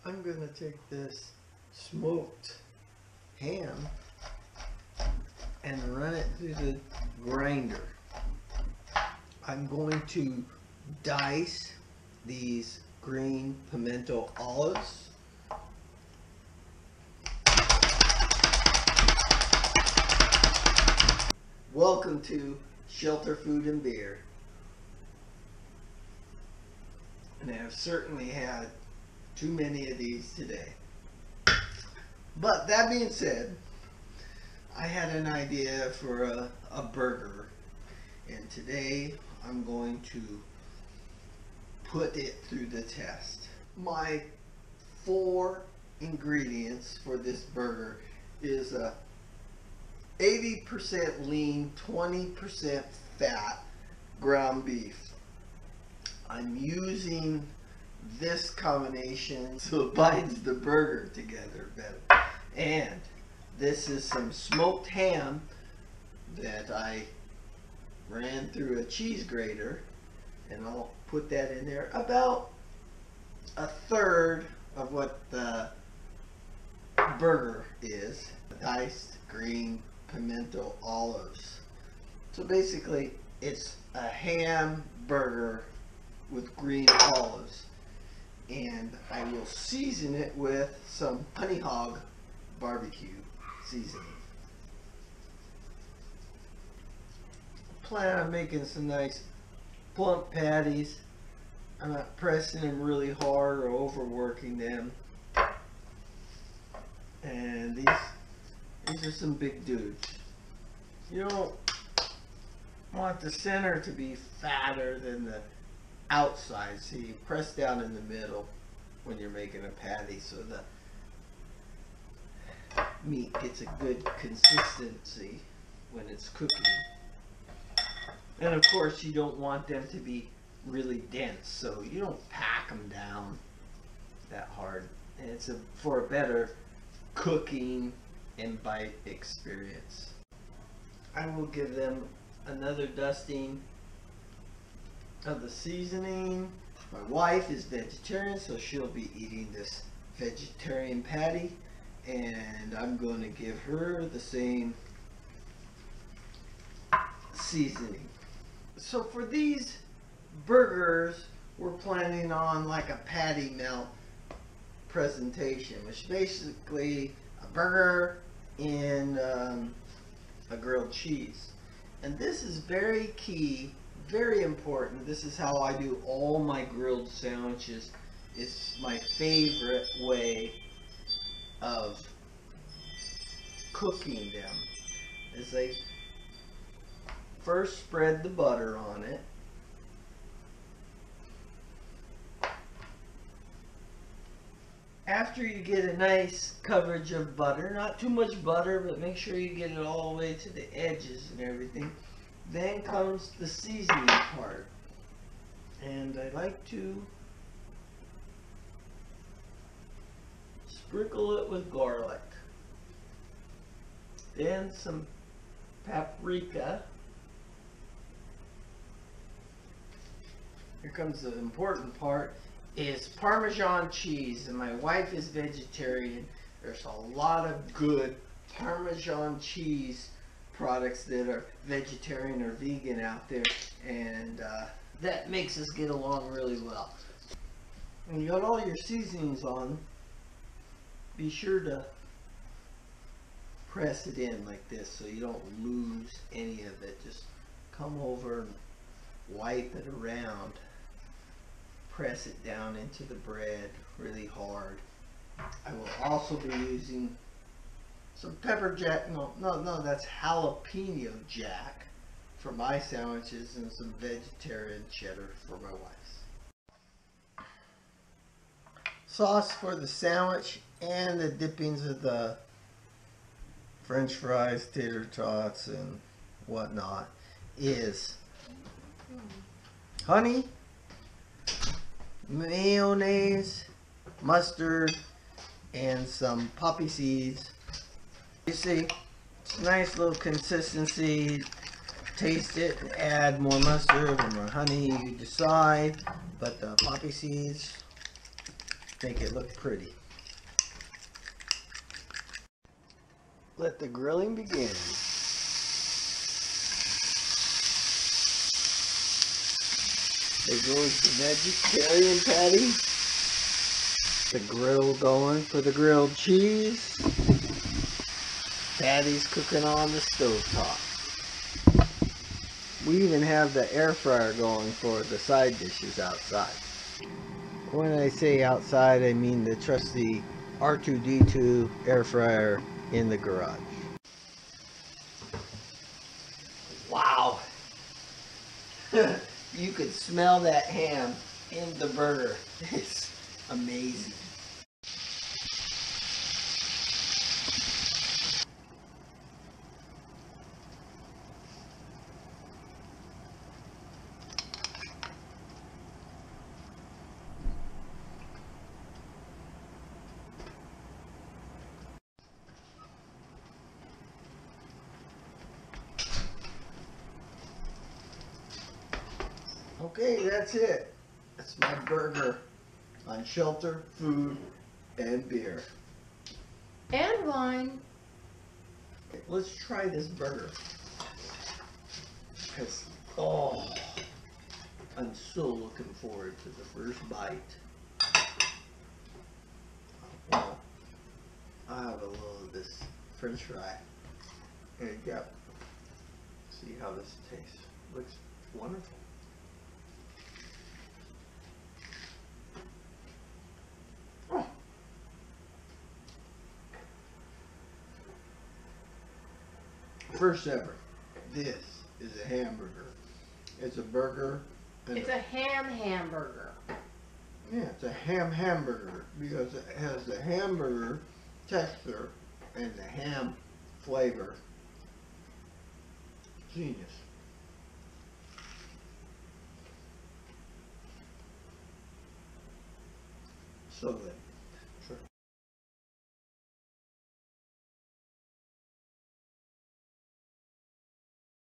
I'm going to take this smoked ham and run it through the grinder. I'm going to dice these green pimento olives. Welcome to Shelter Food and Beer. And I have certainly had too many of these today. But that being said, I had an idea for a burger, and today I'm going to put it through the test. My 4 ingredients for this burger is a 80% lean, 20% fat ground beef. I'm using this combination so it binds the burger together better. And this is some smoked ham that I ran through a cheese grater, and I'll put that in there. About a third of what the burger is. Diced green pimento olives. So basically it's a ham burger with green olives, and I will season it with some honey hog barbecue seasoning. Plan on making some nice plump patties. I'm not pressing them really hard or overworking them. And these are some big dudes. You don't want the center to be fatter than the outside, so you press down in the middle when you're making a patty so the meat gets a good consistency when it's cooking. And of course you don't want them to be really dense, so you don't pack them down that hard. And it's for a better cooking and bite experience. I will give them another dusting of the seasoning. My wife is vegetarian, so she'll be eating this vegetarian patty, and I'm going to give her the same seasoning. So for these burgers, we're planning on like a patty melt presentation, which is basically a burger in a grilled cheese. And this is very key, very important. This is how I do all my grilled sandwiches. It's my favorite way of cooking them. Is I first spread the butter on it. After you get a nice coverage of butter, not too much butter, but make sure you get it all the way to the edges and everything, then comes the seasoning part. And I like to sprinkle it with garlic, then some paprika. Here comes the important part, is Parmesan cheese, and my wife is vegetarian. There's a lot of good Parmesan cheese products that are vegetarian or vegan out there, and that makes us get along really well. When you got all your seasonings on, be sure to press it in like this so you don't lose any of it. Just come over and wipe it around. Press it down into the bread really hard. I will also be using some pepper jack, no, that's jalapeno jack for my sandwiches, and some vegetarian cheddar for my wife's. Sauce for the sandwich and the dippings of the French fries, tater tots, and whatnot is honey, mayonnaise, mustard, and some poppy seeds. You see, it's a nice little consistency. Taste it, add more mustard or more honey, you decide. But the poppy seeds make it look pretty. Let the grilling begin. There goes the vegetarian patty. The grill going for the grilled cheese. Patty's cooking on the stovetop. We even have the air fryer going for the side dishes outside. When I say outside, I mean the trusty R2-D2 air fryer in the garage. Wow! You could smell that ham in the burger. It's amazing. Okay, that's it. That's my burger on shelter, food, and beer. And wine. Okay, let's try this burger. Because, oh, I'm so looking forward to the first bite. Well, I have a little of this French fry. There you go. See how this tastes. Looks wonderful. Oh. First ever. This is a hamburger. It's a burger. It's a ham hamburger. Yeah, it's a ham hamburger because it has the hamburger texture and the ham flavor. Genius. So good.